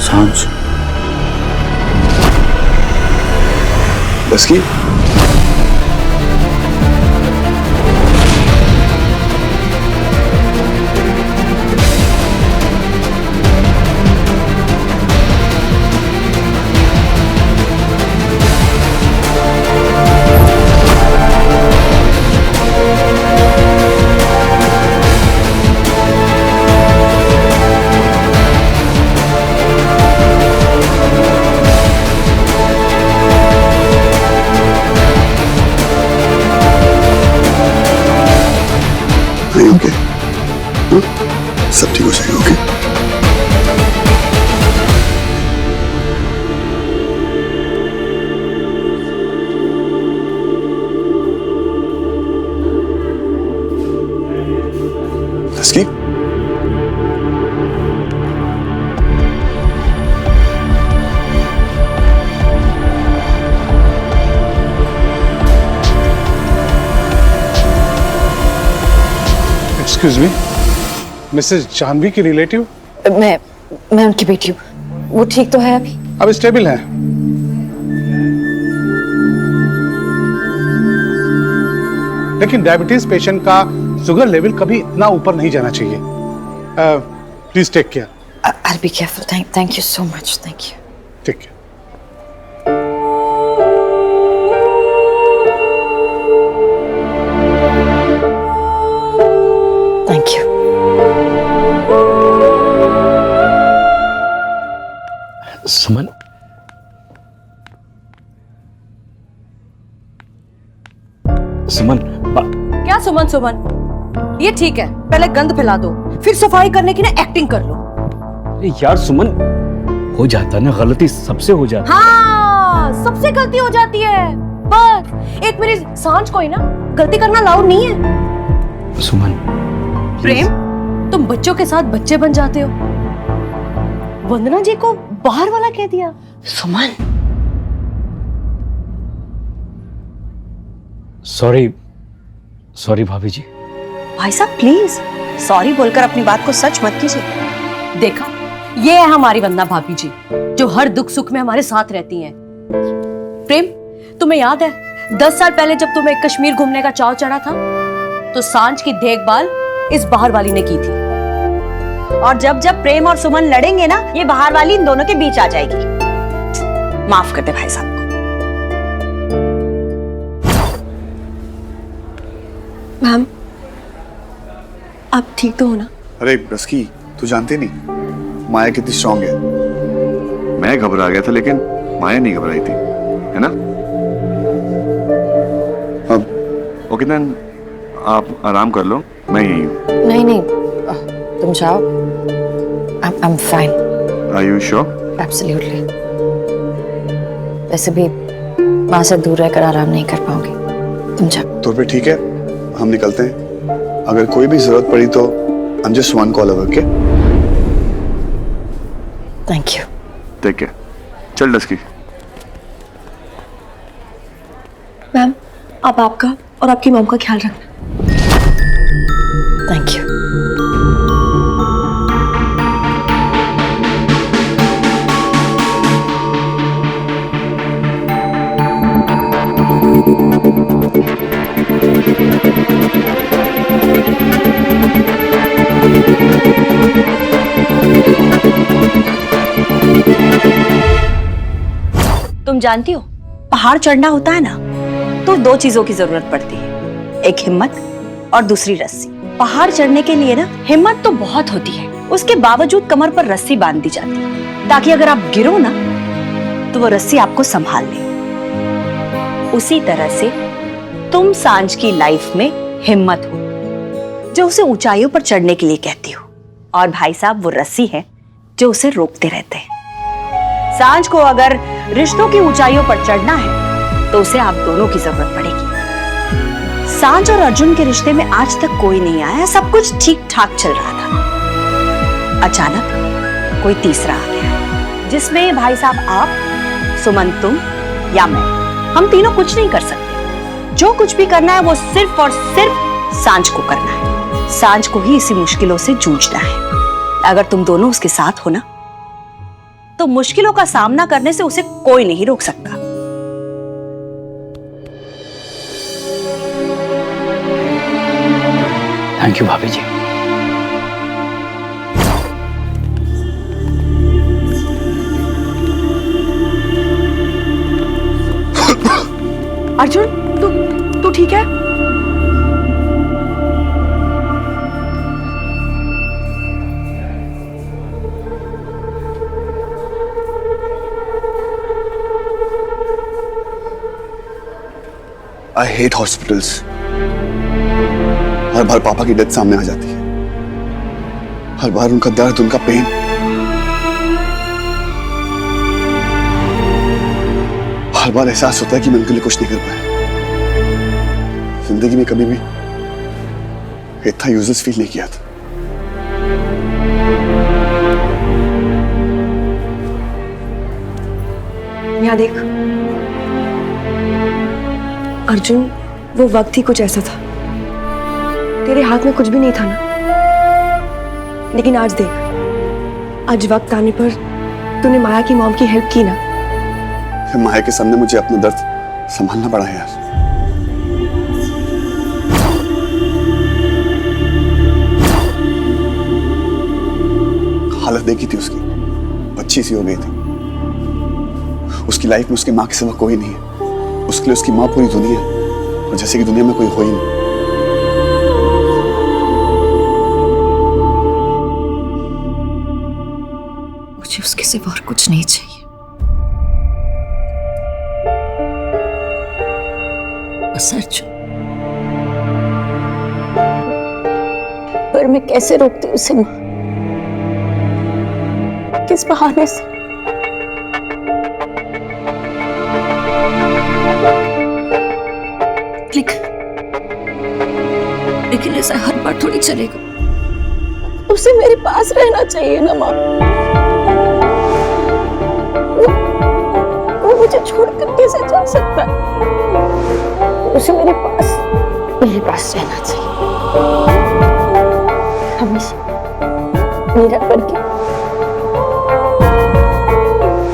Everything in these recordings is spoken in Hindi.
सांझ बस की ओके सब ठीक हो जाएगा। Okay Lasky? Excuse me, Mrs Janvi की रिलेटिव? मैं उनकी बेटी हूँ। वो ठीक तो है अभी? अब स्टेबल है। लेकिन डायबिटीज पेशेंट का शुगर लेवल कभी इतना ऊपर नहीं जाना चाहिए। Please take care. I'll be careful. Thank you so much. Thank you. Take care. Thank you. Suman, Suman, क्या सुमन सुमन? ये ठीक है, पहले गंद फैला दो, फिर सफाई करने की ना एक्टिंग कर लो। अरे यार सुमन, हो जाता ना, गलती सबसे हो जाती। हाँ, सबसे गलती हो जाती है। बस एक मेरी सांझ कोई ना गलती करना अलाउड नहीं है। सुमन, प्रेम, तुम बच्चों के साथ बच्चे बन जाते हो। वंदना जी को बाहर वाला कह दिया। सुमन, सॉरी भाभी जी। भाई साहब प्लीज सॉरी बोलकर अपनी बात को सच मत कीजिए। देखा, ये है हमारी वंदना भाभी जी, जो हर दुख सुख में हमारे साथ रहती हैं। प्रेम, तुम्हें याद है 10 साल पहले जब तुम्हें कश्मीर घूमने का चाव चढ़ा था, तो सांझ की देखभाल इस बाहर वाली ने की थी। और जब जब प्रेम और सुमन लड़ेंगे ना, ये बाहर वाली इन दोनों के बीच आ जाएगी। माफ कर दे भाई साहब को। मैम, आप ठीक तो हो ना? अरे रस्की, तू जानती नहीं माया कितनी स्ट्रांग है। मैं घबरा गया था लेकिन माया नहीं घबराई थी, है ना? अब ओके देन, आप आराम कर लो, मैं यही हूँ। नहीं, तुम जाओ। I'm fine. Are you sure? Absolutely. वैसे भी वहां से दूर रहकर आराम नहीं कर पाओगे। तुम जाओ। तो फिर ठीक है, हम निकलते हैं। अगर कोई भी जरूरत पड़ी तो I'm just one call away, okay? Thank you. Take care. चल डस्की। मैम, आप आपका और आपकी मॉम का ख्याल रखना। Thank you. तुम जानती हो, पहाड़ चढ़ना होता है ना, तो 2 चीजों की जरूरत पड़ती है, एक हिम्मत और दूसरी रस्सी। पहाड़ चढ़ने के लिए ना हिम्मत तो बहुत होती है, उसके बावजूद कमर पर रस्सी बांध दी जाती है, ताकि अगर आप गिरो ना तो वो रस्सी आपको संभाल ले। उसी तरह से तुम सांझ की लाइफ में हिम्मत हो, जो उसे ऊंचाइयों पर चढ़ने के लिए कहती हो, और भाई साहब वो रस्सी है जो उसे रोकते रहते हैं। सांझ को अगर रिश्तों की ऊंचाइयों पर चढ़ना है तो उसे आप दोनों की जरूरत पड़ेगी। सांझ और अर्जुन के रिश्ते में आज तक कोई नहीं आया, सब कुछ ठीक ठाक चल रहा था। अचानक कोई तीसरा आ गया, जिसमें भाई साहब आप, सुमन तुम या मैं, हम तीनों कुछ नहीं कर सकते। जो कुछ भी करना है वो सिर्फ और सिर्फ सांझ को करना है। सांझ को ही इसी मुश्किलों से जूझना है। अगर तुम दोनों उसके साथ हो ना, तो मुश्किलों का सामना करने से उसे कोई नहीं रोक सकता। थैंक यू भाभी जी। अर्जुन, तू ठीक है? I hate hospitals. हर बार पापा की डेथ सामने आ जाती है, हर बार उनका दर्द, उनका पेन। हर बार एहसास होता है कि मैं उनके लिए कुछ नहीं कर पाया। जिंदगी में कभी भी इतना यूजलेस फील नहीं किया था। यहाँ देख अर्जुन, वो वक्त ही कुछ ऐसा था। तेरे हाथ में कुछ भी नहीं था ना। लेकिन आज देख, आज वक्त आने पर तूने माया की मॉम की हेल्प की ना। माया के सामने मुझे अपना दर्द संभालना पड़ा है यार। हालत देखी थी उसकी, अच्छी सी हो गई थी। उसकी लाइफ में उसकी माँ के सिवा कोई नहीं है। उसके लिए उसकी माँ पूरी दुनिया है, और जैसे कि दुनिया में कोई हो ही नहीं। मुझे उसके सिवा और कुछ नहीं चाहिए। बस अर्जुन, पर मैं कैसे रोकती उसे माँ? किस बहाने से? लेकिन ऐसा हर बार थोड़ी चलेगा। उसे मेरे पास रहना चाहिए ना माँ। वो मुझे छोड़कर कैसे जा सकता है? उसे मेरे पास रहना चाहिए हमेशा, मेरा बन के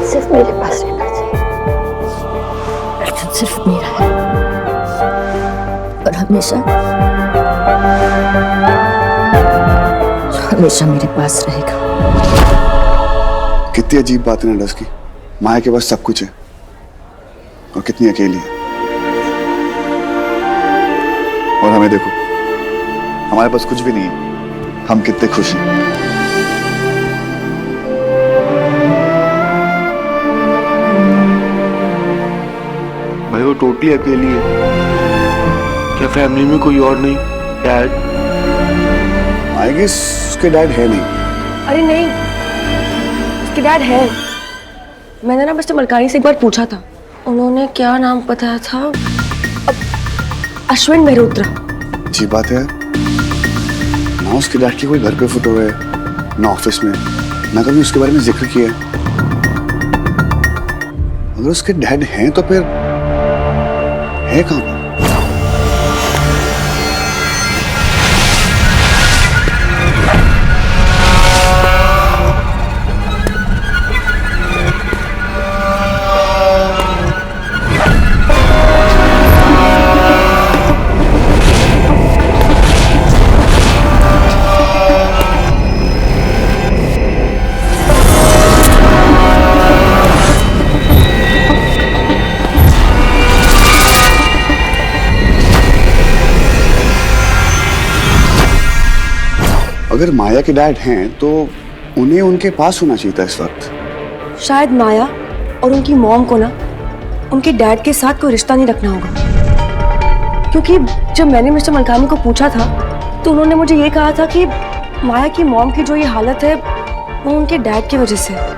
सिर्फ मेरे पास रहना चाहिए। अर्जुन सिर्फ मेरा है और हमेशा मेरे पास रहेगा। कितनी अजीब बात है ना डस की। माया के पास सब कुछ है और कितनी अकेली है। और हमें देखो, हमारे पास कुछ भी नहीं है, हम कितने खुश हैं। भाई वो टोटली अकेली है। क्या फैमिली में कोई और नहीं? डैड? आई गेस उसके डैड है नहीं। अरे नहीं, उसके डैड है। मैंने ना मिस्टर मलकानी से एक बार पूछा था, उन्होंने क्या नाम बताया था? अश्विन मेहरोत्रा। अच्छी बात है यार, ना उसके डैड की कोई घर पे फोटो है, ना ऑफिस में, ना कभी उसके बारे में जिक्र किया है। अगर उसके डैड हैं तो फिर है कहाँ पर? अगर माया के डैड हैं तो उन्हें उनके पास होना चाहिए था इस वक्त। शायद माया और उनकी मॉम को ना उनके डैड के साथ कोई रिश्ता नहीं रखना होगा। क्योंकि जब मैंने मिस्टर मलकानी को पूछा था तो उन्होंने मुझे ये कहा था कि माया की मॉम की जो ये हालत है वो उनके डैड की वजह से है।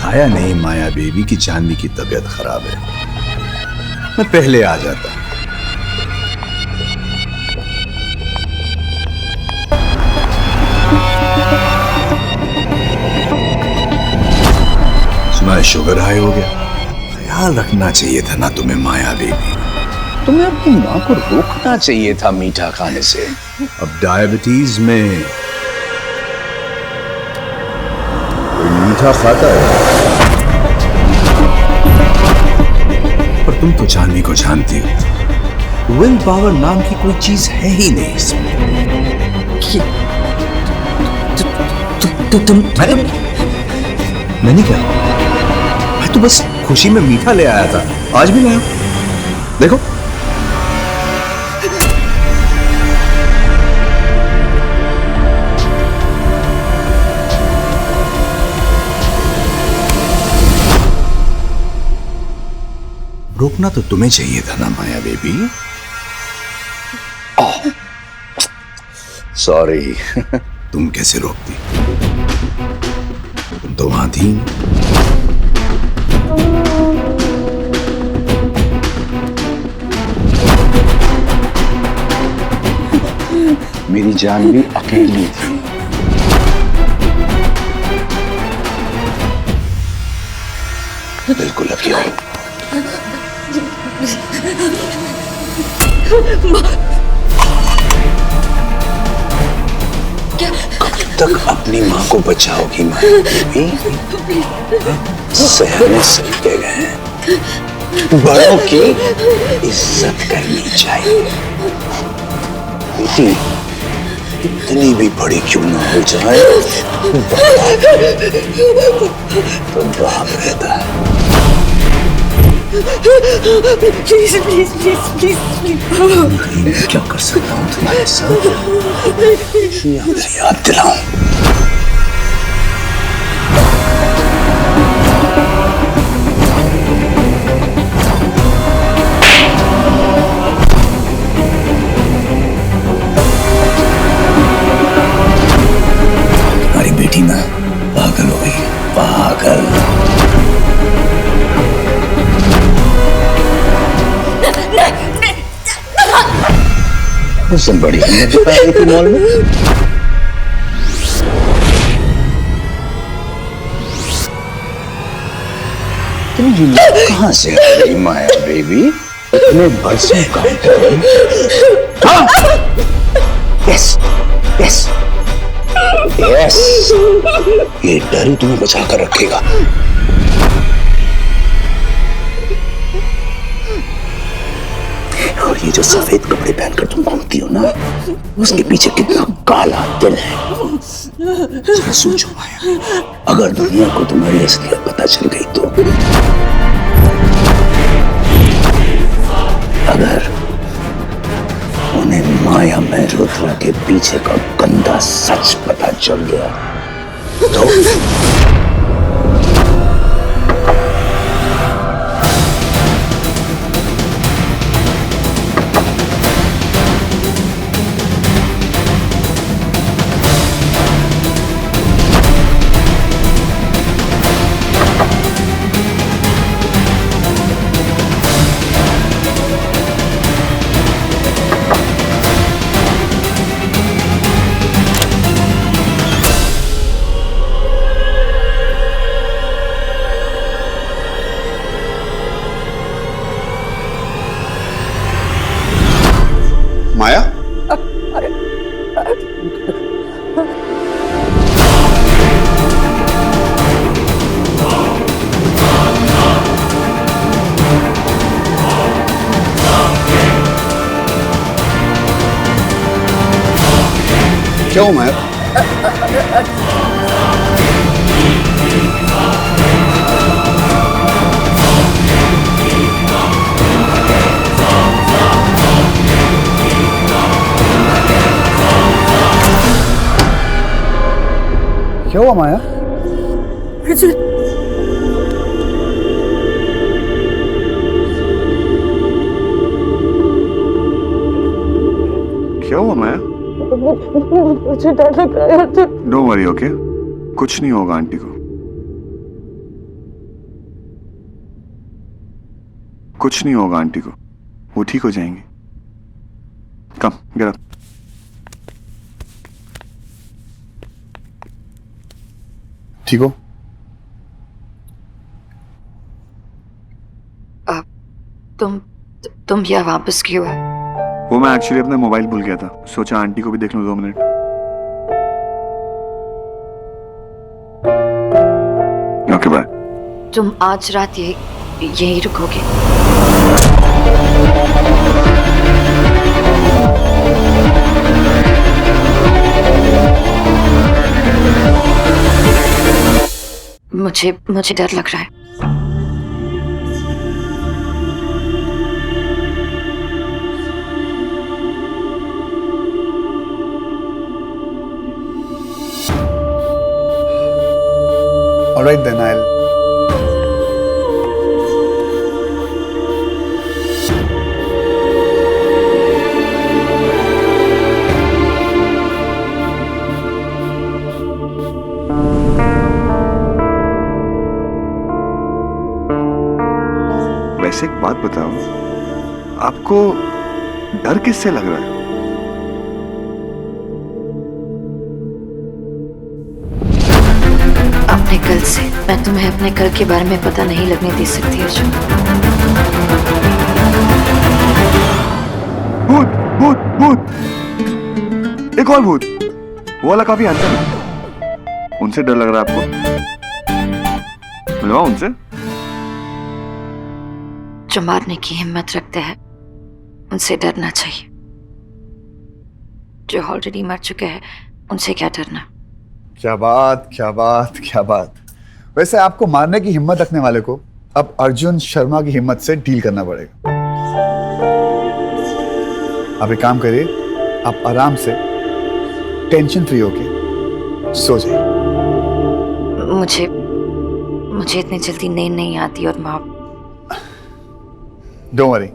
बताया नहीं माया बेबी की जानवी की तबीयत खराब है। मैं पहले आ जाता। सुना शुगर हाई हो गया। ख्याल रखना चाहिए था ना तुम्हें माया बेबी। तुम्हें अपनी माँ को रोकना चाहिए था मीठा खाने से। अब डायबिटीज में कोई मीठा खाता है। पर तुम तो जानवी को जानती हो, विल पावर नाम की कोई चीज है ही नहीं इसमें। मैंने क्या, मैं तो बस खुशी में मीठा ले आया था, आज भी लाया। देखो रोकना तो तुम्हें चाहिए था ना माया बेबी। सॉरी। तुम कैसे रोकती, तुम तो वहां थी। मेरी जान भी अकेली थी। बिल्कुल अकेली। कब तक अपनी माँ को बचाओगी माया बेबी? सयाने सीखे गए हैं, बड़ों की इज्जत करनी चाहिए। बेटी इतनी भी बड़ी क्यों ना हो जाए, तो बाप रहता है। प्लीज प्लीज प्लीज प्लीज मैं क्या कर सकता हूँ तुम्हारे साथ? याद दिलाऊं? तुम्हारी बेटी ना पागल हो गई, पागल। उसने बड़ी हिम्मत दिखाई थी मॉल में। तुम जुल्लू कहाँ से आ गई माया बेबी? इतने बरसों काम कर रही। यस यस यस, ये डर ही तुम्हें बचा कर रखेगा। और ये जो सफेद कपड़े पहनकर तुम घूमती हो ना, उसके पीछे कितना काला दिल है। जरा सोचो माया, अगर दुनिया को तुम्हारी असलियत पता चल गई तो, अगर उन्हें माया मेहरोत्रा के पीछे का गंदा सच पता चल गया तो माया, क्या हुआ माया? क्या हुआ माया? क्या हुआ माया? मुझे डर लग रहा है। Don't worry, okay? कुछ नहीं होगा आंटी को। कुछ नहीं होगा आंटी को, वो ठीक हो जाएंगी। कम गेट अप। ठीक हो? तुम यहाँ वापस क्यों है? वो मैं एक्चुअली अपना मोबाइल भूल गया था, सोचा आंटी को भी देख लूं 2 मिनट। Okay bye. तुम आज रात यहीं रुकोगे? मुझे डर लग रहा है। All right then, I'll. वैसे एक बात बताओ, आपको डर किससे लग रहा है? अपने कल से। मैं तुम्हें अपने कल के बारे में पता नहीं लगने दे सकती अर्जुन। भूत भूत भूत, एक और भूत। वो वाला काफी हैंडसम है। उनसे डर लग रहा है आपको? मिलवाओ उनसे। जो मारने की हिम्मत रखते हैं उनसे डरना चाहिए। जो ऑलरेडी मर चुके हैं उनसे क्या डरना। क्या बात, क्या बात, क्या बात। वैसे आपको मारने की हिम्मत रखने वाले को अब अर्जुन शर्मा की हिम्मत से डील करना पड़ेगा। आप एक काम करिए, आप आराम से टेंशन फ्री होके सो जाइए। मुझे इतनी जल्दी नींद नहीं आती और माँ। डोंट वरी,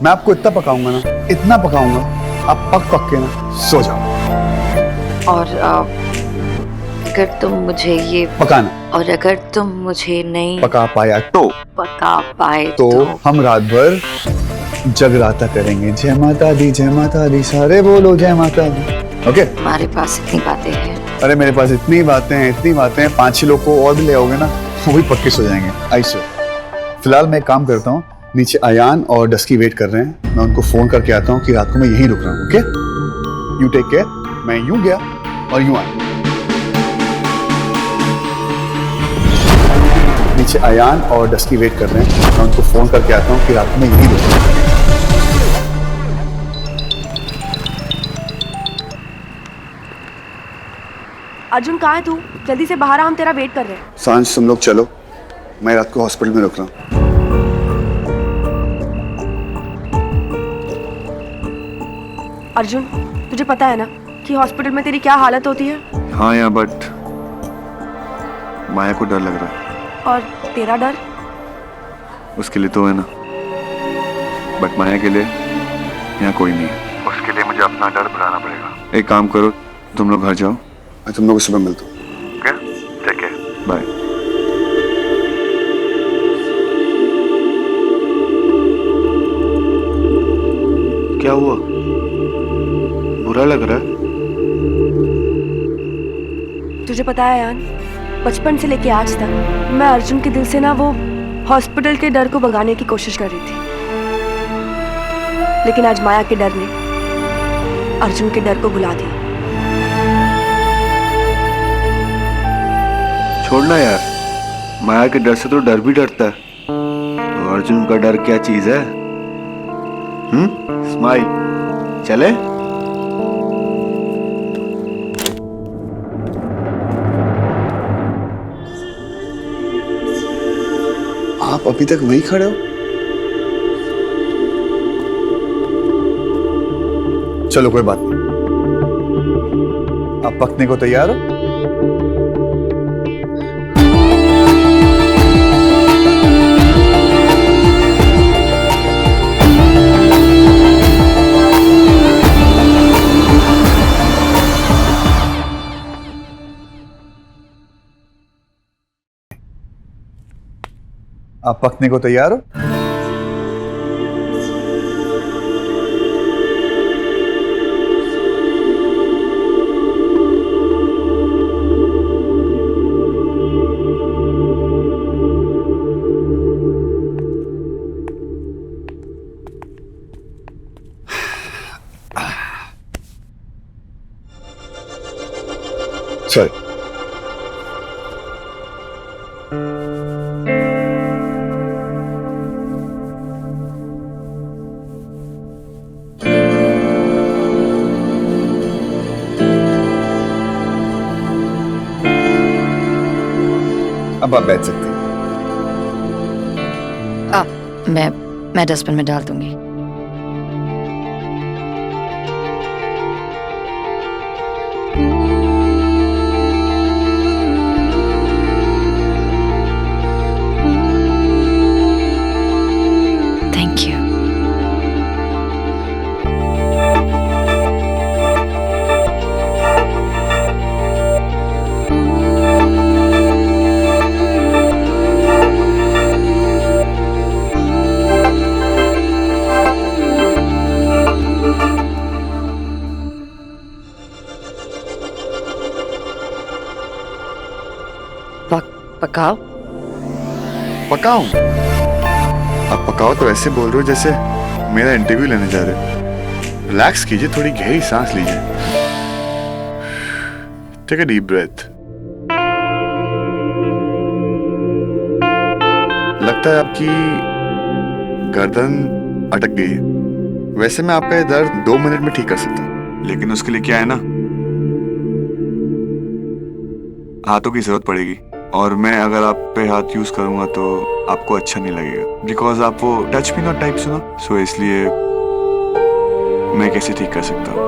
मैं आपको इतना पकाऊंगा ना, इतना पकाऊंगा, आप पक पक के ना सो जाओ। और अगर तुम मुझे ये पकाना, और अगर तुम मुझे नहीं पका पाए तो हम रात भर जगराता करेंगे। जय माता दी, सारे बोलो जय माता दी। ओके? हमारे पास इतनी बातें हैं। अरे मेरे पास इतनी बातें हैं, 5-6 लोग को और भी ले आओगे ना, वो भी पक्के सो जाएंगे। आई सो फिलहाल मैं एक काम करता हूँ, नीचे अयान और डस्की वेट कर रहे हैं, मैं उनको फोन करके आता हूँ कि रात को मैं यहीं रुक रहा हूँ। ओके? You take care. मैं यूं गया और यूं आया। नीचे अयान और डस्की वेट कर रहे हैं, मैं उनको फोन करके आता हूँ कि रात को मैं यहीं रुक रहा हूँ। अर्जुन कहाँ है तू? जल्दी से बाहर आ, हम तेरा वेट कर रहे हैं। सांझ तुम लोग चलो, मैं रात को हॉस्पिटल में रुक रहा हूँ। अर्जुन तुझे पता है ना कि हॉस्पिटल में तेरी क्या हालत होती है? हाँ यार, बट माया को डर लग रहा है। और तेरा डर? उसके लिए तो है ना, बट माया के लिए यहाँ कोई नहीं है। उसके लिए मुझे अपना डर भुलाना पड़ेगा। एक काम करो, तुम लोग घर जाओ, मैं तुम लोग को सुबह मिलता हूँ। ओके? ठीक है, बाय। क्या हुआ? बुरा लग रहा है? तुझे पता है यान, बचपन से लेके आज तक मैं अर्जुन के दिल से ना वो हॉस्पिटल के डर को भगाने की कोशिश कर रही थी, लेकिन आज माया के डर ने अर्जुन के डर को भुला दिया। छोड़ना यार, माया के डर से तो डर भी डरता है, तो अर्जुन का डर क्या चीज है? स्माइल, चले? आप अभी तक वहीं खड़े हो? चलो कोई बात नहीं, आप पकने को तैयार हो? आप पकने को तैयार हो? सॉरी। अब आप बैठ सकते हैं। मैं डस्टबिन में डाल दूंगी। Thank you. पकाओ। पकाऊं? आप पकाओ तो ऐसे बोल रहे हो जैसे मेरा इंटरव्यू लेने जा रहे हो। रिलैक्स कीजिए, थोड़ी गहरी सांस लीजिए। Take a deep breath. लगता है आपकी गर्दन अटक गई है। वैसे मैं आपका ये दर्द 2 मिनट में ठीक कर सकता हूँ, लेकिन उसके लिए क्या है ना, हाथों की जरूरत पड़ेगी। और मैं अगर आप पे हाथ यूज करूंगा तो आपको अच्छा नहीं लगेगा, बिकॉज आप वो टच मी नॉट टाइप सुना। सो इसलिए मैं कैसे ठीक कर सकता हूँ।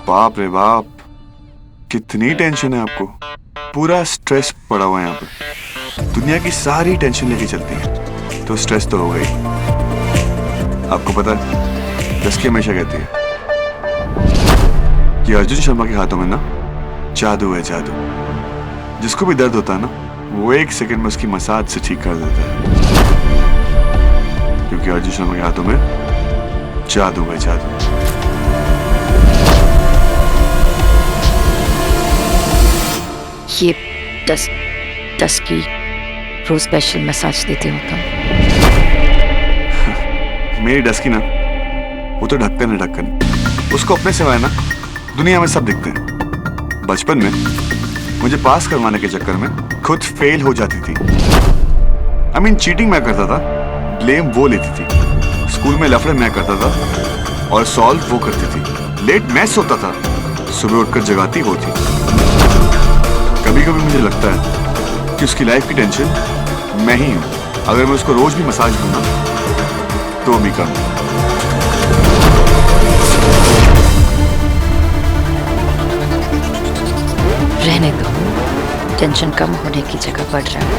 बाप रे बाप, कितनी टेंशन है आपको। पूरा स्ट्रेस पड़ा हुआ है यहाँ पे। दुनिया की सारी टेंशन लेके चलती है तो स्ट्रेस तो होगा ही। आपको पता है, डस्की हमेशा कहती है कि अर्जुन शर्मा के हाथों में ना जादू है, जादू। जिसको भी दर्द होता है ना, वो 1 सेकंड में उसकी मसाज से ठीक कर देता है, क्योंकि अर्जुन शर्मा के हाथों में जादू है, जादू। ये डस्की रोज स्पेशल मसाज देती हूँ तुम। मेरी डस्की ना, वो तो ढक्कन है, ढक्कन। उसको अपने सिवाय ना दुनिया में सब दिखते हैं। बचपन में मुझे पास करवाने के चक्कर में खुद फेल हो जाती थी। I mean, चीटिंग मैं करता था, ब्लेम वो लेती थी। स्कूल में लफड़े मैं करता था और सॉल्व वो करती थी। लेट मैं सोता था, सुबह उठकर जगाती वो थी। कभी कभी मुझे लगता है कि उसकी लाइफ की टेंशन मैं ही हूं। अगर मैं उसको रोज भी मसाज दूं ना, तो भी कम। रहने दो, टेंशन कम होने की जगह बढ़ रहा है।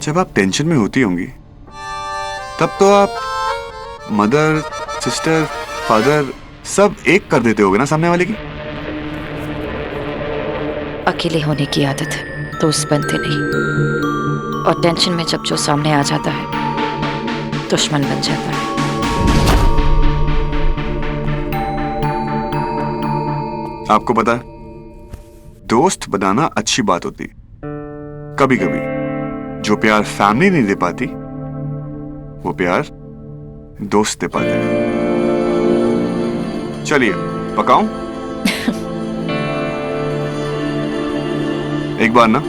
जब आप टेंशन में होती होंगी तब तो आप मदर, सिस्टर, फादर सब एक कर देते होगे ना सामने वाले की। अकेले होने की आदत है। दोस्त बनते नहीं, और टेंशन में जब जो सामने आ जाता है दुश्मन बन जाता है। आपको पता है, दोस्त बनाना अच्छी बात होती है। कभी कभी जो प्यार फैमिली नहीं दे पाती, वो प्यार दोस्त दे पाते हैं। चलिए पकाऊं? एक बार ना।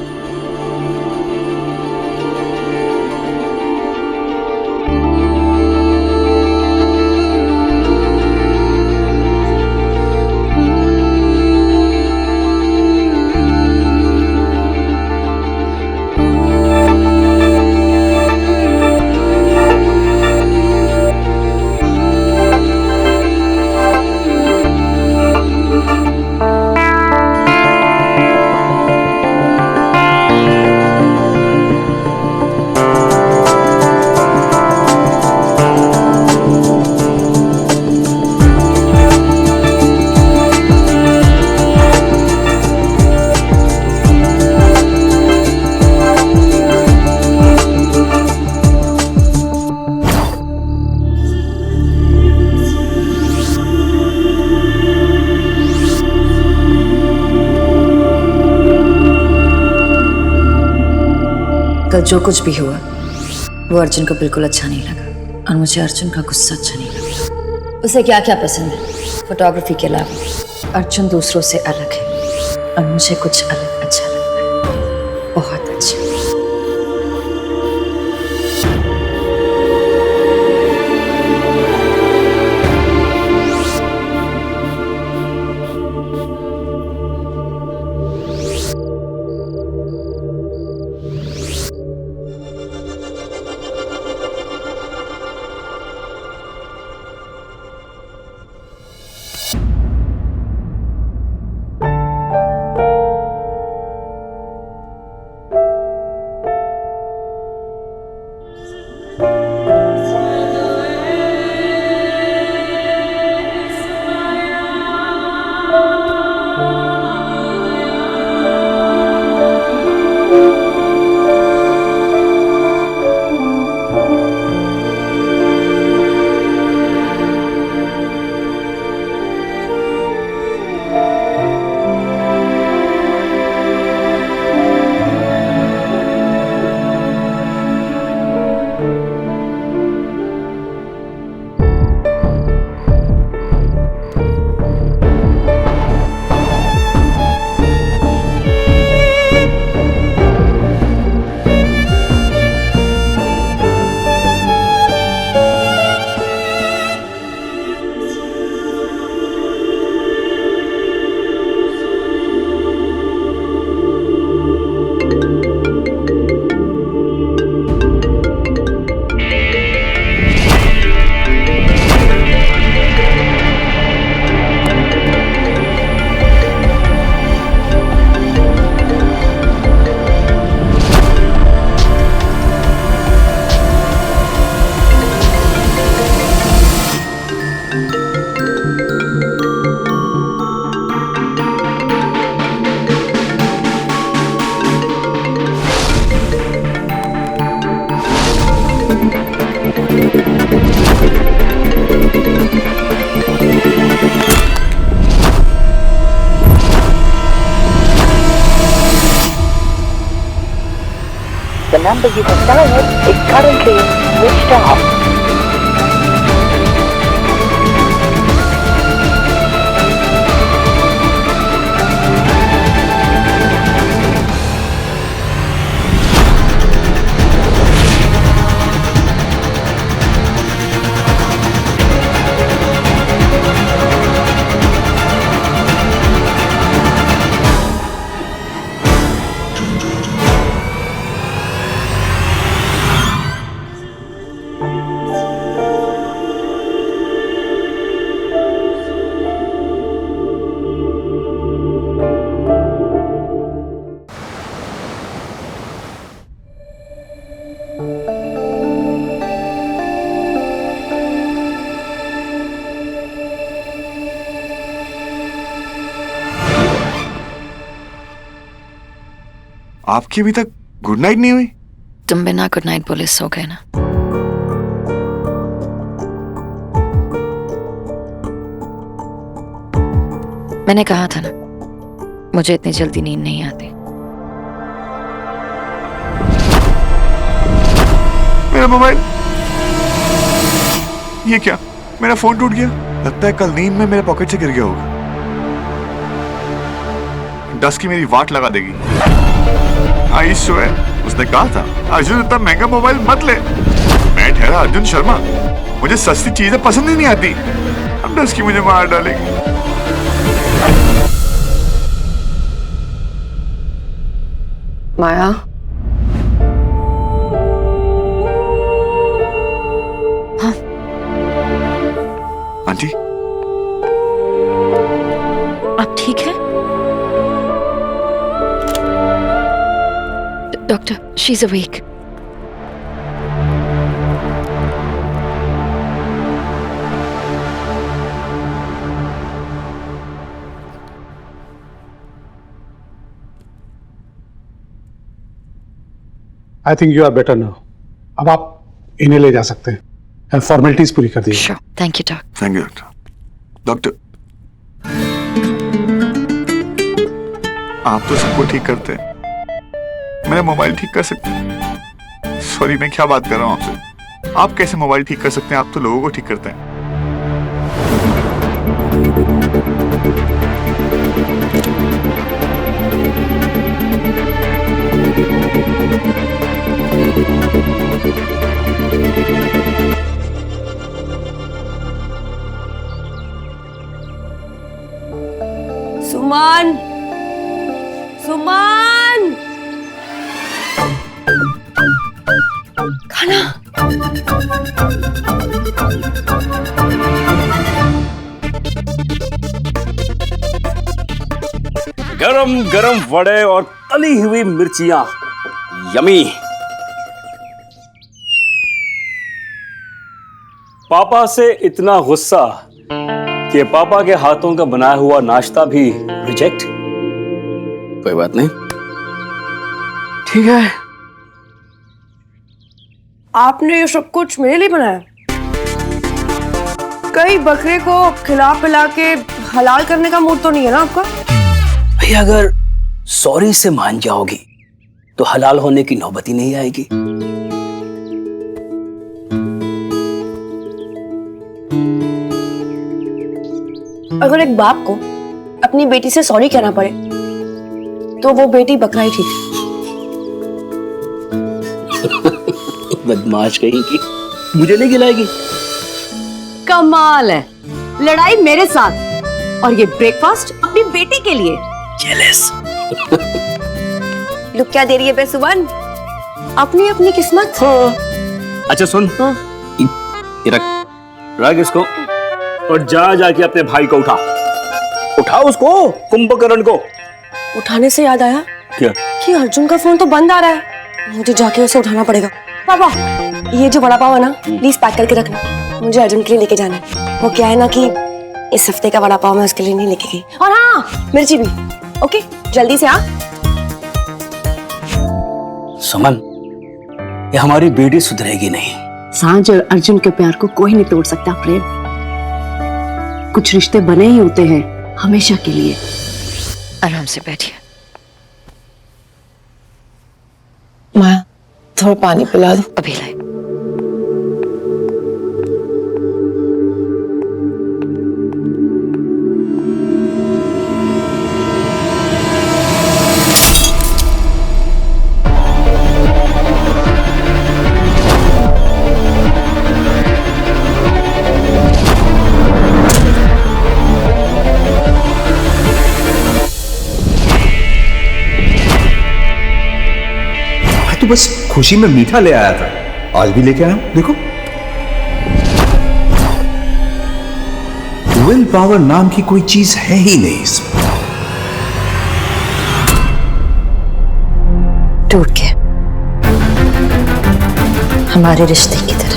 कल जो कुछ भी हुआ वो अर्जुन को बिल्कुल अच्छा नहीं लगा, और मुझे अर्जुन का गुस्सा अच्छा नहीं लगा। उसे क्या क्या पसंद है फोटोग्राफी के अलावा? अर्जुन दूसरों से अलग है और मुझे कुछ अलग अच्छा लगता है, बहुत अच्छा। The number you have dialed is currently switched off. आपकी अभी तक गुड नाइट नहीं हुई? तुम बिना गुड नाइट बोले सो गए ना। मैंने कहा था ना, मुझे इतनी जल्दी नींद नहीं आती। मेरा मोबाइल, ये क्या? मेरा फोन टूट गया। लगता है कल नींद में मेरे पॉकेट से गिर गया होगा। डस्की मेरी वाट लगा देगी। आई स्वेयर, उसने कहा था अर्जुन इतना महंगा मोबाइल मत ले। मैं ठहरा अर्जुन शर्मा, मुझे सस्ती चीजें पसंद ही नहीं आती। अब डस्की मुझे मार डालेगी। माया, आंटी, आप ठीक है? Doctor, she is awake. I think you are better now. अब आप इन्हें ले जा सकते हैं। फॉर्मेलिटीज पूरी कर दी। Sure, thank you doctor. Thank you doctor. Doctor, आप तो सबको ठीक करते हैं, मेरा मोबाइल ठीक कर सकते हैं? सॉरी, मैं क्या बात कर रहा हूँ आपसे। आप कैसे मोबाइल ठीक कर सकते हैं? आप तो लोगों को ठीक करते हैं। सुमन, सुमन, खाना। गरम गरम वड़े और तली हुई मिर्चियां, यमी। पापा से इतना गुस्सा कि पापा के हाथों का बनाया हुआ नाश्ता भी रिजेक्ट। कोई बात नहीं, ठीक है। आपने ये सब कुछ मेरे लिए बनाया? कई बकरे को खिला पिला के हलाल करने का मूड तो नहीं है ना आपका? भैया, अगर सॉरी से मान जाओगी तो हलाल होने की नौबत ही नहीं आएगी। अगर एक बाप को अपनी बेटी से सॉरी कहना पड़े तो वो बेटी बकरा ही ठीक है। बदमाश कहेगी, मुझे नहीं खिलाएगी। कमाल है, लड़ाई मेरे साथ और ये ब्रेकफास्ट अपनी बेटी के लिए। जेलस। लुक क्या दे रही है बेसुवन, अपनी अपनी किस्मत। अच्छा सुन, ये रख इसको और जाके अपने भाई को उठा उसको, कुंभकर्ण को। उठाने से याद आया क्या? कि अर्जुन का फोन तो बंद आ रहा है, मुझे जाके उसे उठाना पड़ेगा। पापा, ये जो वड़ा पाव है ना, प्लीज पैक करके रखना, मुझे अर्जुन के लिए लेके जाना है। वो क्या है ना कि इस हफ्ते का वड़ा पाव मैं उसके लिए नहीं लेके गई। और हाँ, मिर्ची भी। ओके, जल्दी से आ। सुमन, ये हमारी बेटी सुधरेगी नहीं। सांझ और अर्जुन के प्यार को कोई नहीं तोड़ सकता प्रेम। कुछ रिश्ते बने ही होते हैं हमेशा के लिए। आराम से बैठिए। माया, थोड़ा पानी पिला दो। अभी लाए। तो बस खुशी में मीठा ले आया था, आज भी लेके आया हूं। देखो, विल पावर नाम की कोई चीज है ही नहीं इसमें। टूट के हमारे रिश्ते की तरह।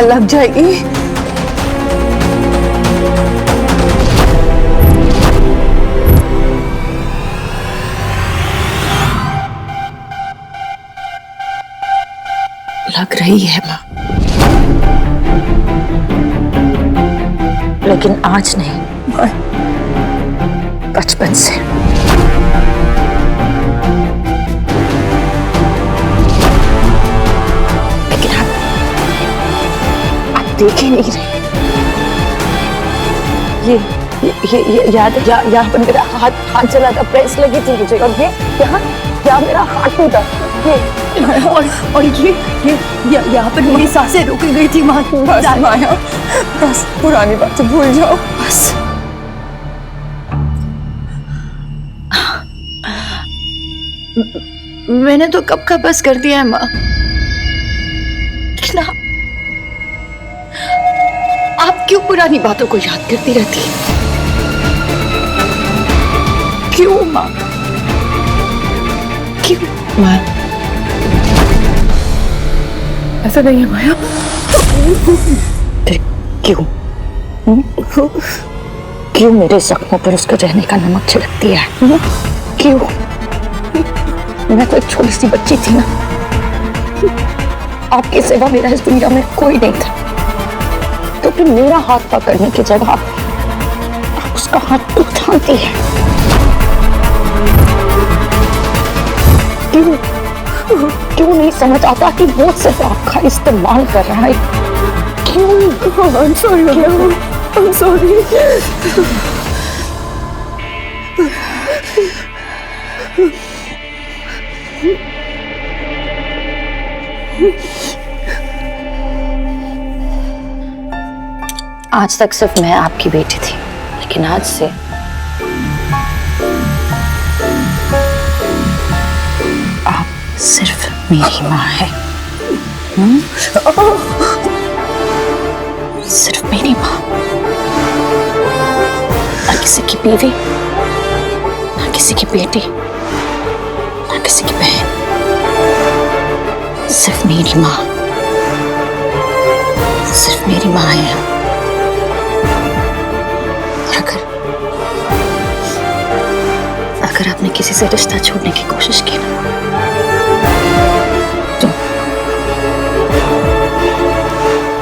लग जाएगी। लग रही है माँ, लेकिन आज नहीं, बचपन से। लेकिन आप देख ही नहीं रहे। ये याद है, यहाँ पर मेरा हाथ चला था, प्रेस लगी थी मुझे, और ये यहाँ मेरा हाथ टूटा। और ये यहाँ पर मेरी सांसें रुक गई थी। बस माया, बस पुरानी बातें भूल जाओ बस। मैंने तो कब का बस कर दिया है माँ, लेकिन आप क्यों पुरानी बातों को याद करती रहती हैं? क्यों माँ, क्यों माँ? ऐसा नहीं है माया। क्यों क्यों मेरे जख्मों पर उसके रहने का नमक छिड़कती है? क्यों? मैं तो एक छोटी सी बच्ची थी ना, आपके सिवा मेरा इस दुनिया में कोई नहीं था, तो फिर मेरा हाथ पकड़ने की जगह आप उसका हाथ उठाती है। क्यों नहीं समझ आता कि वो सिर्फ आपका इस्तेमाल कर रहा है? क्यों? I'm sorry, I'm sorry। आज तक सिर्फ मैं आपकी बेटी थी, लेकिन आज से आप सिर्फ मेरी माँ है। सिर्फ मेरी माँ, ना किसी की बीवी, ना किसी की बेटी, ना किसी की बहन, सिर्फ मेरी माँ, सिर्फ मेरी माँ है। अगर आपने किसी से रिश्ता छोड़ने की कोशिश की ना, तो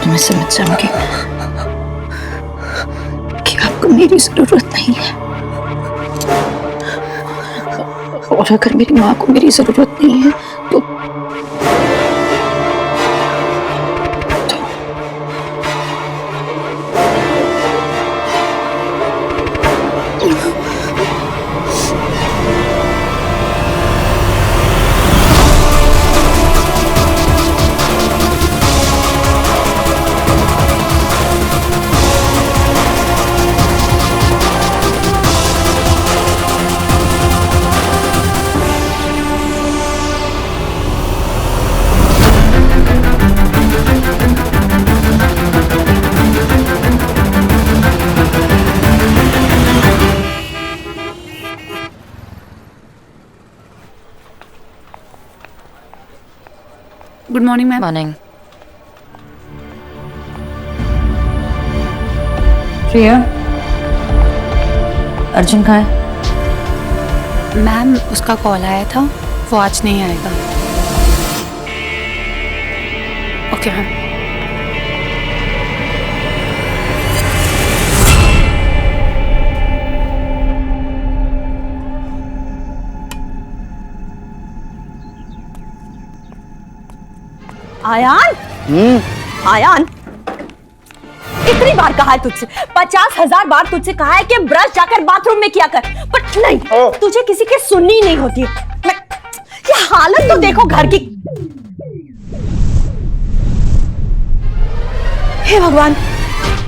मैं समझ जाऊंगी कि आपको मेरी जरूरत नहीं है, और अगर मेरी माँ को मेरी जरूरत नहीं है तो गुड मॉर्निंग मैम। मॉर्निंग। प्रिया, अर्जुन कहाँ है? मैम उसका कॉल आया था, वो आज नहीं आएगा। Okay ma'am. आयान, आयान, कितनी बार कहा है तुझसे, 50,000 बार तुझसे कहा है कि ब्रश जाकर बाथरूम में किया कर, पर नहीं, तुझे किसी की सुननी नहीं होती है। ये हालत तो देखो घर की। हे भगवान,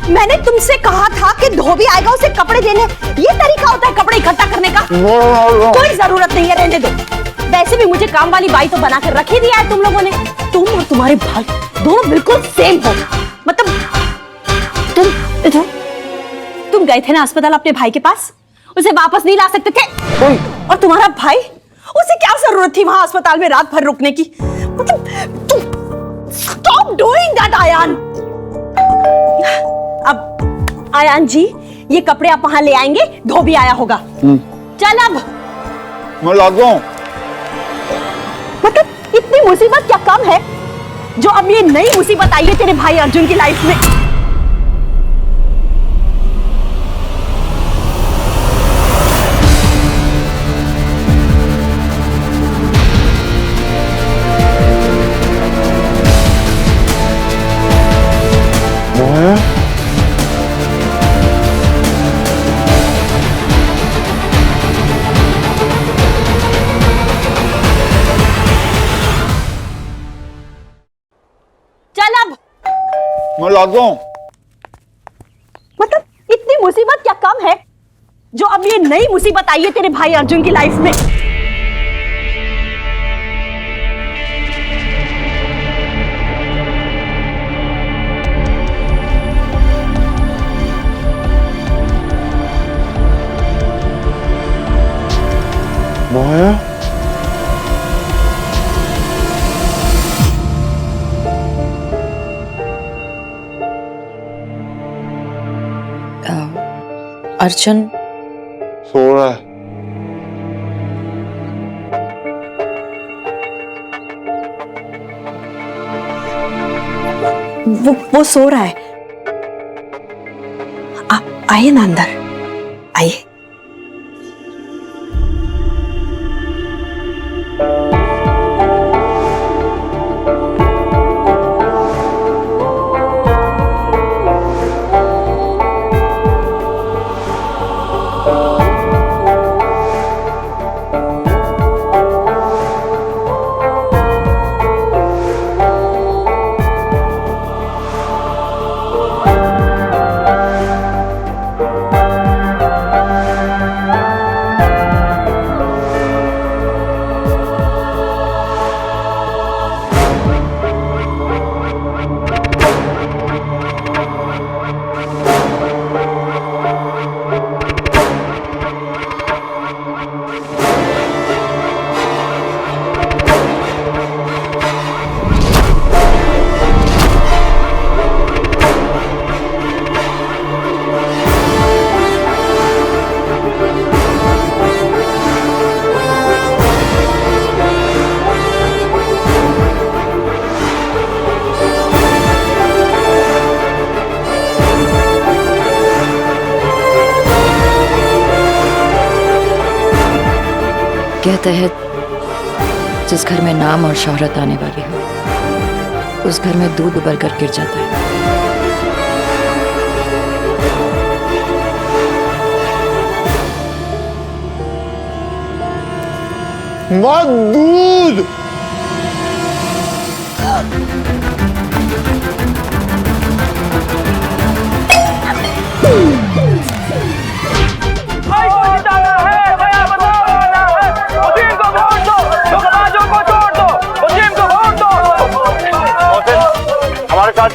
मैंने तुमसे कहा था कि धोबी आएगा उसे कपड़े देने, ये तरीका होता है कपड़े इकट्ठा करने का? कोई जरूरत नहीं है, रहने दो। वैसे भी मुझे काम वाली बाई तो बनाकर रख ही दिया है तुम लोगों ने। तुम और तुम्हारे भाई दोनों बिल्कुल सेम हो। मतलब तुम गए थे ना अस्पताल अपने भाई के पास, उसे वापस नहीं ला सकते थे? और तुम्हारा भाई, उसे क्या जरूरत थी वहां अस्पताल में रात भर रुकने की? मतलब stop doing that Ayaan. Ayaan ji, ये कपड़े आप वहां ले आएंगे, धोबी आया होगा। चल अब। मैं लाता हूं। मतलब इतनी मुसीबत क्या कम है जो अब ये नई मुसीबत आई है तेरे भाई अर्जुन की लाइफ में? चल अब। मैं लाता हूं। मतलब इतनी मुसीबत क्या कम है जो अब ये नई मुसीबत आई है तेरे भाई अर्जुन की लाइफ में? माया, अर्जुन सो रहा है। वो सो रहा है। आप आइए ना अंदर, आइए। कहते हैं जिस घर में नाम और शोहरत आने वाली हो उस घर में दूध उबल कर गिर जाता है। मत दूध।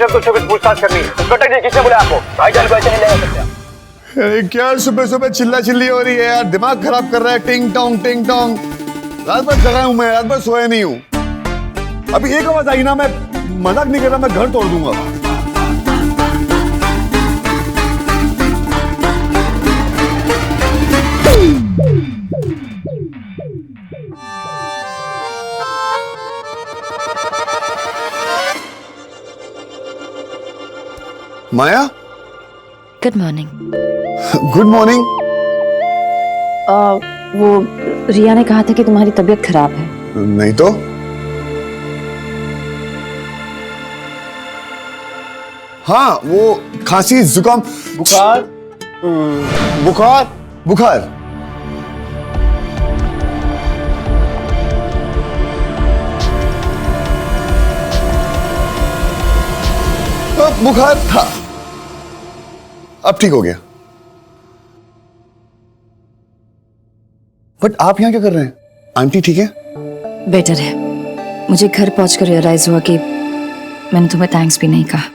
तो पूछताछ करनी है। किसने बोला आपको? भाईजान को ऐसे नहीं ले सकते। अरे क्या सुबह सुबह चिल्ला चिल्ली हो रही है यार, दिमाग खराब कर रहा है। टिंग टोंग टिंग टोंग। रात भर जगा हूं मैं, रात भर सोया नहीं हूं। अभी एक आवाज आई ना, मैं मजाक नहीं कर रहा, मैं घर तोड़ दूंगा। माया, गुड मॉर्निंग। Good morning. वो रिया ने कहा था कि तुम्हारी तबीयत खराब है। नहीं तो हाँ, वो खांसी जुकाम बुखार बुखार बुखार। बुखार था, अब ठीक हो गया। बट आप यहां क्या कर रहे हैं? आंटी ठीक है? बेटर है। मुझे घर पहुंचकर रियलाइज हुआ कि मैंने तुम्हें थैंक्स भी नहीं कहा।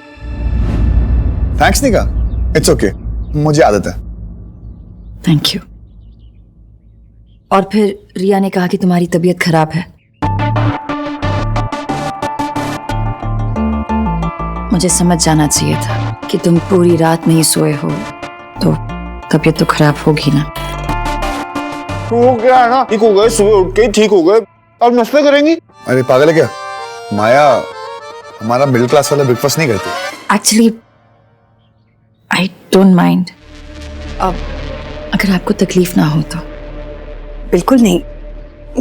थैंक्स नहीं कहा? इट्स ओके, मुझे आदत है। Thank you. और फिर रिया ने कहा कि तुम्हारी तबीयत खराब है। मुझे समझ जाना चाहिए था कि तुम पूरी रात नहीं सोए हो तो तबीयत तो खराब होगी ना। वो क्या है ना, ठीक हो गए, सुबह उठ के ठीक हो गए, अब नाश्ता करेंगी। अरे पागल है क्या माया, हमारा मिडिल क्लास वाला ब्रेकफास्ट नहीं करते। एक्चुअली आई डोंट माइंड, अब अगर आपको तकलीफ ना हो तो। बिल्कुल नहीं,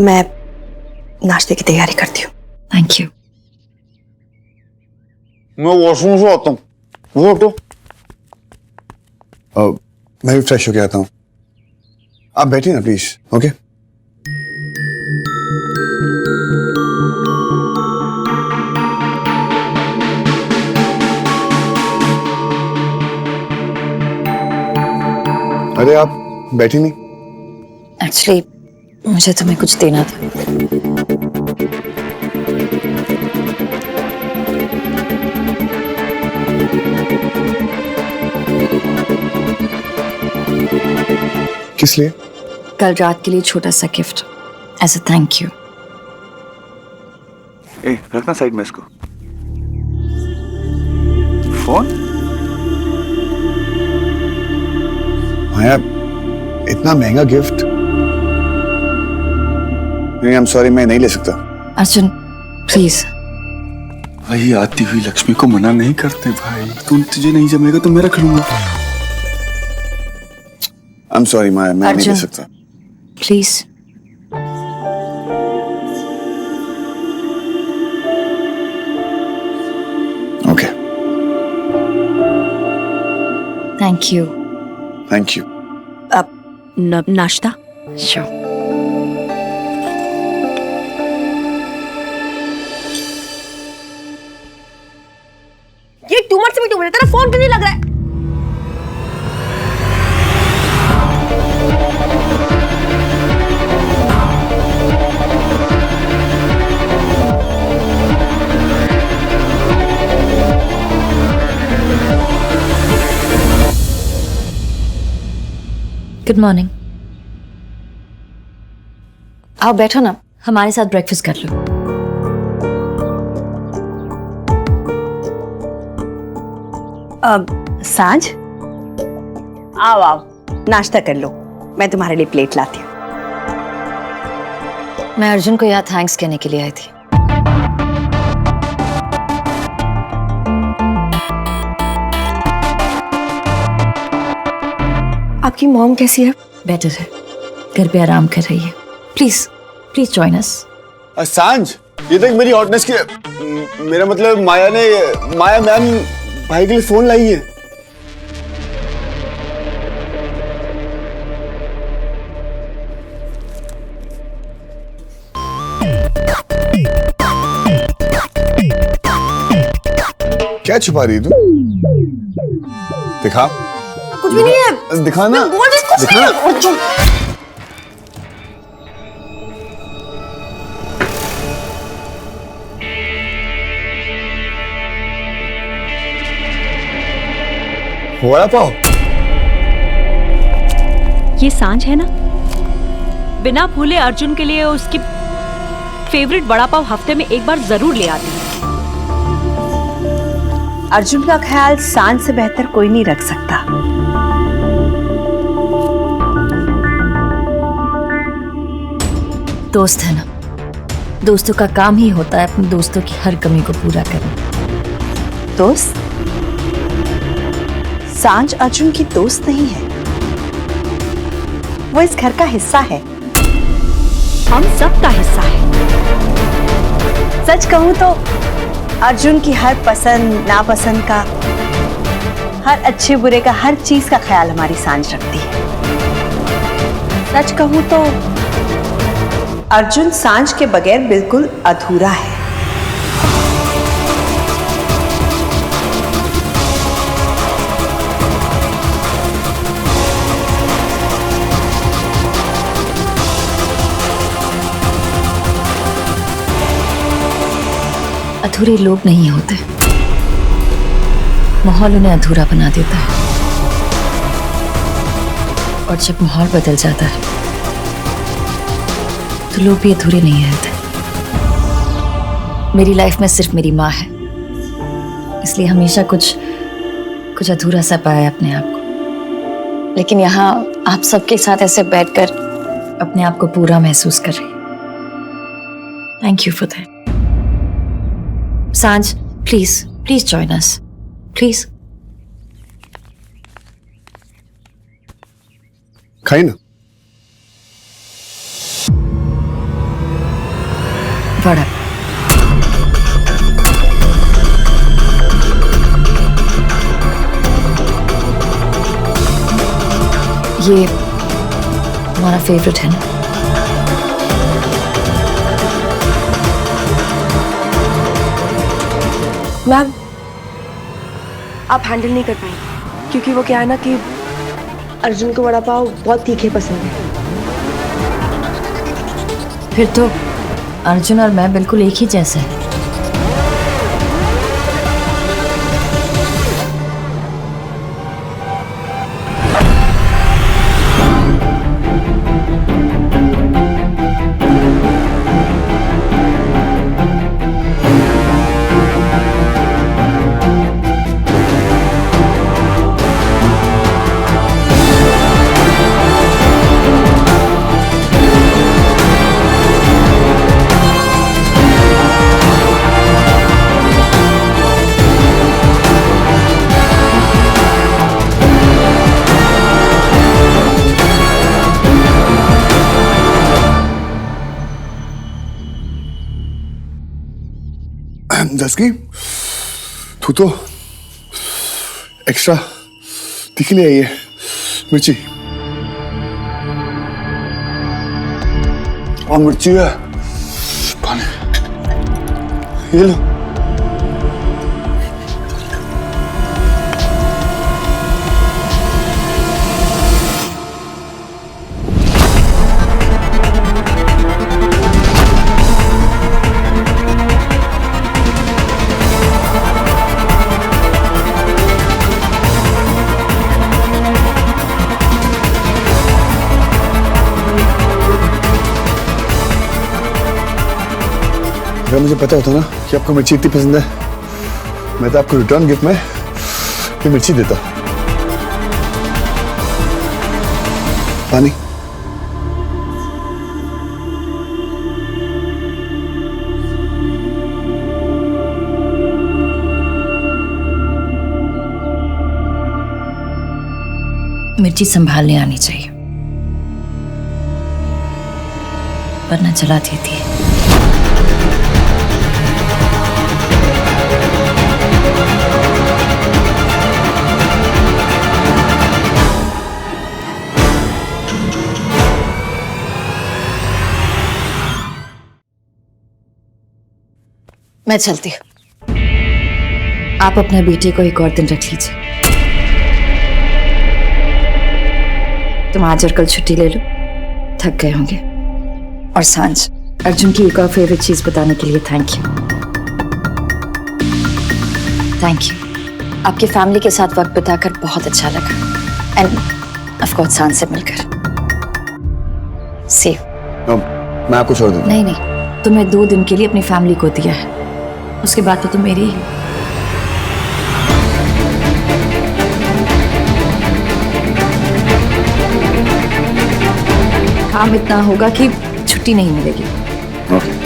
मैं नाश्ते की तैयारी करती हूँ। Thank you. मैं वॉशरूम से आता हूँ, वो हटो। मैं भी फ्रेश होके आता हूँ, आप बैठिए ना प्लीज। ओके अरे आप बैठी नहीं? एक्चुअली मुझे तुम्हें कुछ देना था। किस लिए? कल रात के लिए छोटा सा gift as a thank you. ए, रखना साइड में इसको। फोन? माया, इतना महंगा गिफ्ट? नहीं, आई एम सॉरी, मैं नहीं ले सकता। अर्जुन प्लीज। भाई आती हुई लक्ष्मी को मना नहीं करते भाई, तुझे नहीं जमेगा तो मैं रख लूंगा। आई एम सॉरी माया, मैं नहीं ले सकता। Please. Okay thank you. Thank you. अब नाश्ता? श्योर। ये ट्यूमर से भी ट्यूमर है, तेरा फोन क्यों नहीं लग रहा है? Good morning. आओ बैठो ना, हमारे साथ ब्रेकफास्ट कर लो। सांझ, आओ आओ नाश्ता कर लो, मैं तुम्हारे लिए प्लेट लाती हूँ। मैं अर्जुन को यहाँ थैंक्स कहने के लिए आई थी। आपकी मॉम कैसी है? बेटर है, घर पे आराम कर रही है। प्लीज प्लीज जॉइन अस। सांझ, ये देख मेरी हॉटनेस की, मेरा मतलब माया मैम भाई के लिए फोन लाई है। क्या छुपा रही है तू? दिखा। कुछ भी नहीं है। दिखा ना। बोल रही कुछ दिखा नहीं ना। है। वड़ा पाव? ये सांझ है ना? बिना भूले अर्जुन के लिए उसकी फेवरेट वड़ा पाव हफ्ते में एक बार जरूर ले आती है। अर्जुन का ख्याल सांझ से बेहतर कोई नहीं रख सकता। दोस्त है ना, दोस्तों का काम ही होता है अपने दोस्तों की हर कमी को पूरा करना। दोस्त? सांझ अर्जुन की दोस्त नहीं है, वो इस घर का हिस्सा है, हम सब का हिस्सा है। सच कहूं तो अर्जुन की हर पसंद नापसंद का, हर अच्छे बुरे का, हर चीज का ख्याल हमारी सांझ रखती है। सच कहूं तो अर्जुन सांझ के बगैर बिल्कुल अधूरा है। अधूरे लोग नहीं होते, माहौल उन्हें अधूरा बना देता है। और जब माहौल बदल जाता है तो लोग भी अधूरे नहीं रहते। मेरी लाइफ में सिर्फ मेरी माँ है, इसलिए हमेशा कुछ कुछ अधूरा सा पाया अपने आप को, लेकिन यहाँ आप सबके साथ ऐसे बैठकर अपने आप को पूरा महसूस कर रही। Thank you for that. Saanjh, please please join us, please. खाई ना। वड़ा। ये हमारा फेवरेट है ना। मैम, आप हैंडल नहीं कर पाएंगे क्योंकि वो क्या है ना कि अर्जुन को वड़ा पाव बहुत तीखे पसंद है। फिर तो अर्जुन और मैं बिल्कुल एक ही जैसे हैं। दसकी, तू तो एक्स्ट्रा तीखी ले आई है मिर्ची। और मिर्ची है पानी, ये लो। अगर मुझे पता होता ना कि आपको मिर्ची इतनी पसंद है, मैं तो आपको रिटर्न गिफ्ट में ये मिर्ची देता। पानी। मिर्ची संभालने आनी चाहिए, वरना जला देती है। मैं चलती हूँ, आप अपने बेटे को एक और दिन रख लीजिए। तुम आज और कल छुट्टी ले लो, थक गए होंगे। और सांझ, अर्जुन की एक और फेवरेट चीज बताने के लिए थैंक यू। Thank you. आपकी फैमिली के साथ वक्त बिताकर बहुत अच्छा लगा, एंड ऑफ कोर्स सांझ से मिलकर। सी यू। मैं आपको छोड़ दूँ? नहीं नहीं, तुम्हें 2 दिन के लिए अपनी फैमिली को दिया है, उसके बाद तो तुम मेरी ही। काम इतना होगा कि छुट्टी नहीं मिलेगी। ओके।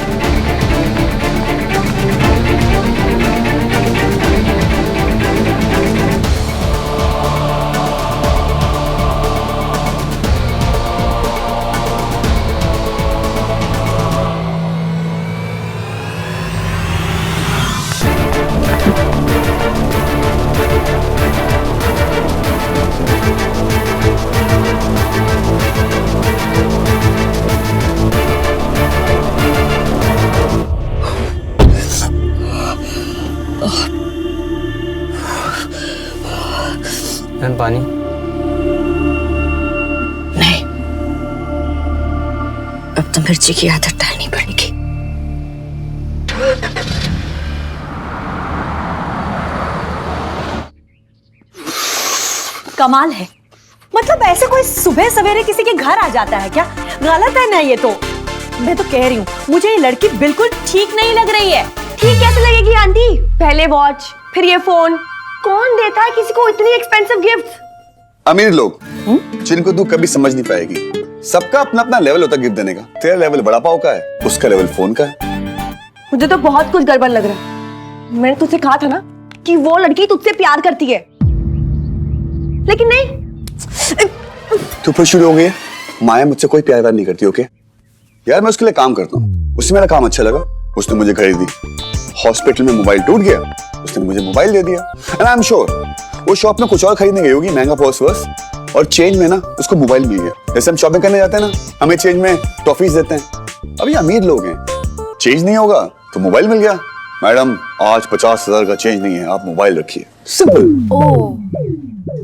पानी नहीं, अब तो मिर्ची की आदत डालनी पड़ेगी। कमाल है, मतलब ऐसे कोई सुबह सवेरे किसी के घर आ जाता है क्या? गलत है ना ये तो। मैं तो कह रही हूँ, मुझे ये लड़की बिल्कुल ठीक नहीं लग रही है। ठीक कैसे लगेगी आंटी? पहले वॉच, फिर ये फोन, कौन देता है किसी को इतनी एक्सपेंसिव गिफ्ट? अमीर लोग जिनको तू कभी समझ नहीं पाएगी। सबका अपना अपना लेवल होता है गिफ्ट देने का। तेरा लेवल बड़ा पाव का है, उसका लेवल फोन का है। मुझे तो बहुत कुछ गड़बड़ लग रहा है। मैंने तुझसे कहा था ना कि वो लड़की तुझसे प्यार करती है, लेकिन नहीं। तू फिर शुरू हो गई है। माया मुझसे कोई प्यार नहीं करती। ओके यार, मैं उसके लिए काम करता हूँ, उससे मेरा काम अच्छा लगा, उसने मुझे घड़ी दी। हॉस्पिटल में मोबाइल टूट गया, उसने मुझे मोबाइल दे दिया। एंड आई एम श्योर वो शॉप में कुछ और खरीदने गई होगी, महंगा पर्स वर्स, और चेंज में ना उसको मोबाइल मिल गया। जैसे हम शॉपिंग करने जाते हैं ना, हमें चेंज में टॉफीज देते हैं। अब ये अमीर लोग हैं, चेंज नहीं होगा तो मोबाइल मिल गया। मैडम आज 50,000 का चेंज नहीं है, आप मोबाइल रखिए। सिंपल। ओह,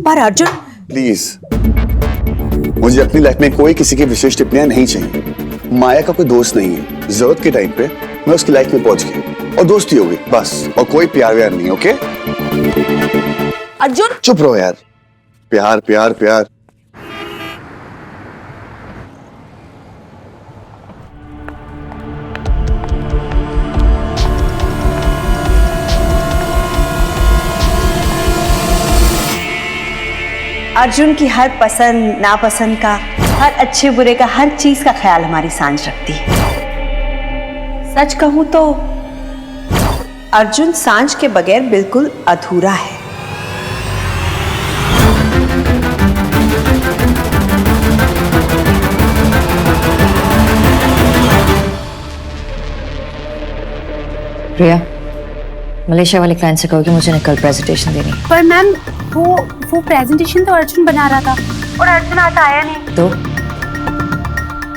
पर अर्जुन प्लीज, मुझे अपनी लाइफ में कोई किसी की विशेष टिप्पणियां नहीं चाहिए। माया का कोई दोस्त नहीं है। जरूरत के टाइम पे मैं उसकी लाइफ में पहुंच गया और दोस्ती हो गई बस, और कोई प्यार व्यार नहीं। ओके अर्जुन चुप रहो यार। प्यार प्यार प्यार। अर्जुन की हर पसंद नापसंद का, हर अच्छे बुरे का, हर चीज का ख्याल हमारी सांझ रखती है। सच कहूं तो अर्जुन सांझ के बगैर बिल्कुल अधूरा है। प्रिया, मलेशिया वाले क्लाइंट से कहो कि मुझे कल प्रेजेंटेशन देनी है। पर मैम वो प्रेजेंटेशन तो अर्जुन बना रहा था और अर्जुन आज आया नहीं। तो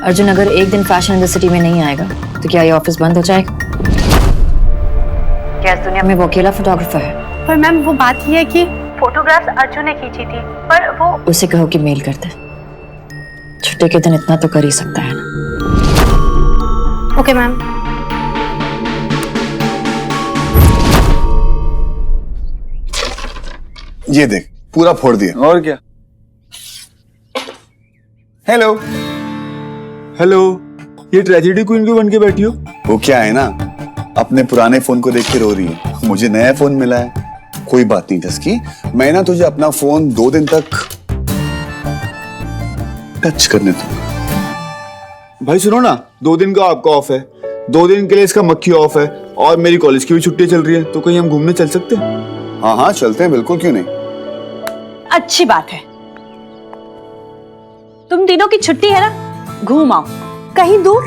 अर्जुन अगर एक दिन फैशन इन द सिटी में नहीं आएगा तो क्या ये ऑफिस बंद हो जाएगा? क्या इस दुनिया में वो अकेला फोटोग्राफर है? पर मैम वो बात ये है कि फोटोग्राफ्स अर्जुन ने खींची थी, पर वो उसे कहो कि मेल कर दे। छुट्टी के दिन इतना तो कर ही सकता है ना। Okay ma'am. ये देख, पूरा फोड़ दिया। और क्या? हेलो हेलो, ये ट्रेजेडी क्वीन क्यों बन के बैठी हो? वो क्या है ना, अपने पुराने फोन को देख के रो रही है। मुझे नया फोन मिला है। कोई बात नहीं टस्की, मैं ना तुझे अपना फोन 2 दिन तक टच करने दूंगा। भाई सुनो ना, 2 दिन का आपका ऑफ है, 2 दिन के लिए इसका मक्खी ऑफ है, और मेरी कॉलेज की भी छुट्टी चल रही है, तो कहीं हम घूमने चल सकते हैं? हाँ हाँ चलते हैं, बिल्कुल, क्यों नहीं। अच्छी बात है। तुम तीनों की छुट्टी है ना, घूम आओ कहीं दूर।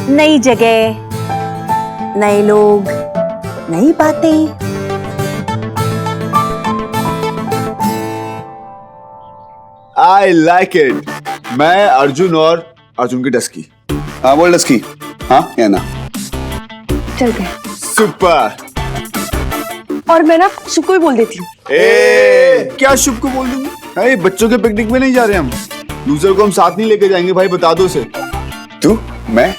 नई जगह, नए लोग, नई बातें। I like it. मैं अर्जुन और अर्जुन की डस्की। हाँ बोल डस्की। हाँ या ना? चलते। सुपर। और मैं ना शुभ को भी बोल देती हूँ। क्या शुभ को बोल दूंगी? अरे बच्चों के पिकनिक में नहीं जा रहे हम। लूजर को हम साथ नहीं लेके जाएंगे भाई, बता दो उसे। तू, मैं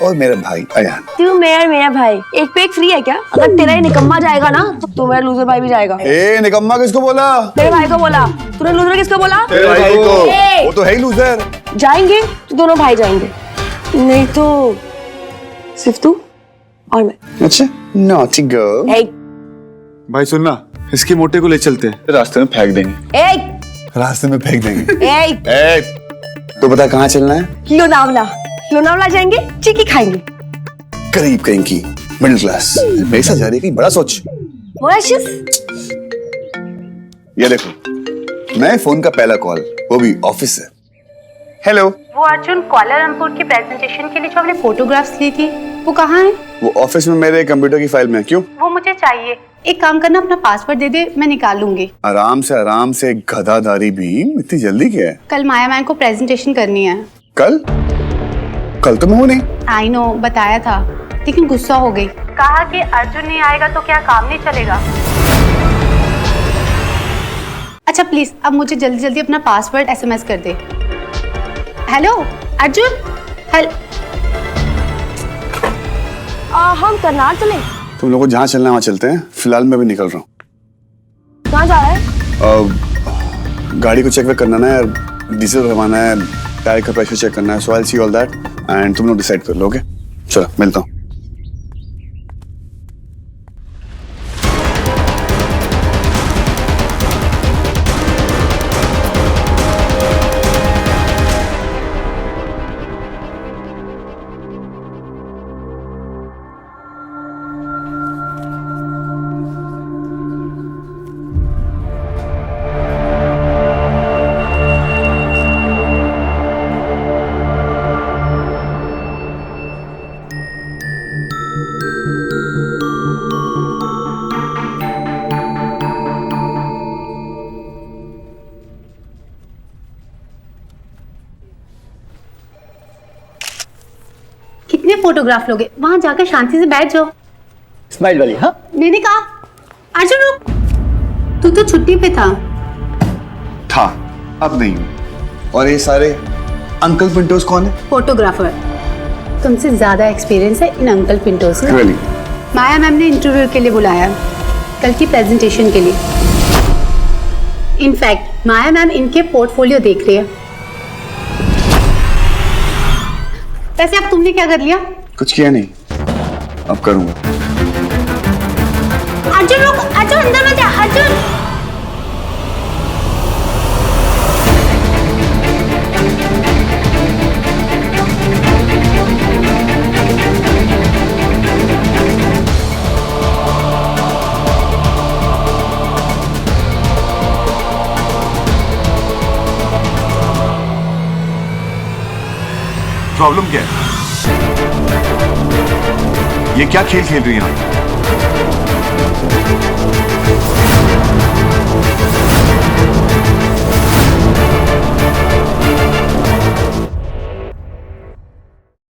और मेरा भाई अयान। तू, मैं और मेरा भाई एक पे एक फ्री है क्या? अगर तेरा ही निकम्मा जाएगा ना तो मेरा लूजर भाई भी जाएगा। निकम्मा किसको बोला? मेरे भाई को बोला। तूने लूजर किसको बोला? तेरे भाई को। वो तो है ही लूजर। जाएंगे तो दोनों भाई जाएंगे, नहीं तो सिर्फ तू और मैं। अच्छा, नॉटी गर्ल। भाई सुनना, इसके मोटे को ले चलते हैं, रास्ते में फेंक देंगे। रास्ते में फेंक देंगे। तो बता कहाँ चलना है? लोनावला। लोनावला जाएंगे, चिकी खाएंगे। करीब कहीं की मिडिल क्लास पैसा जा रही है, बड़ा सोच। मॉरिशस। ये देखो, नए फोन का पहला कॉल, वो भी ऑफिस से। हेलो। वो अर्जुन कुआलालंपुर की प्रेजेंटेशन के लिए जो हमने फोटोग्राफ्स ली थी, वो कहाँ है? वो ऑफिस में मेरे कंप्यूटर की फाइल में। क्यों? वो मुझे चाहिए। एक काम करना, अपना पासवर्ड दे दे, मैं निकाल लूंगी। आराम से गधादारी भी, इतनी जल्दी क्या है? कल माया मैम को प्रेजेंटेशन करनी है। कल तो मैं हूँ नहीं। आई नो, बताया था, लेकिन गुस्सा हो गई। कहा कि अर्जुन नहीं आएगा तो क्या काम नहीं चलेगा। अच्छा प्लीज अब मुझे जल्दी जल्दी अपना पासवर्ड SMS कर दे। हेलो अर्जुन। हम करनाल चले। तुम लोगों को जहाँ चलना है वहाँ चलते हैं। फिलहाल मैं भी निकल रहा हूँ। कहाँ जा रहा है? गाड़ी को चेक करना है, डीजल भरवाना है, टायर का प्रेशर चेक करना है। So I will see all that and तुम लोग डिसाइड कर लो। ओके चलो, मिलता हूँ। फोटोग्राफ लोगे? वहां जाकर शांति से बैठ जाओ। स्माइल वाली, हाँ? मैंने कहा अर्जुन रुक, तू तो छुट्टी पे था। अब नहीं हूँ। और ये सारे अंकल पिंटोस कौन है? फोटोग्राफर। तुमसे ज्यादा एक्सपीरियंस है इन अंकल पिंटोस में। Really? माया मैम ने इंटरव्यू के लिए बुलाया, कल की प्रेजेंटेशन के लिए। इनफैक्ट माया मैम इनके पोर्टफोलियो देख रही है। वैसे अब तुमने क्या कर लिया? कुछ किया नहीं, अब करूंगा। अर्जुन रुक, अर्जुन अंदर मत जा, अर्जुन। प्रॉब्लम क्या है? ये क्या खेल खेल रही हैं आप?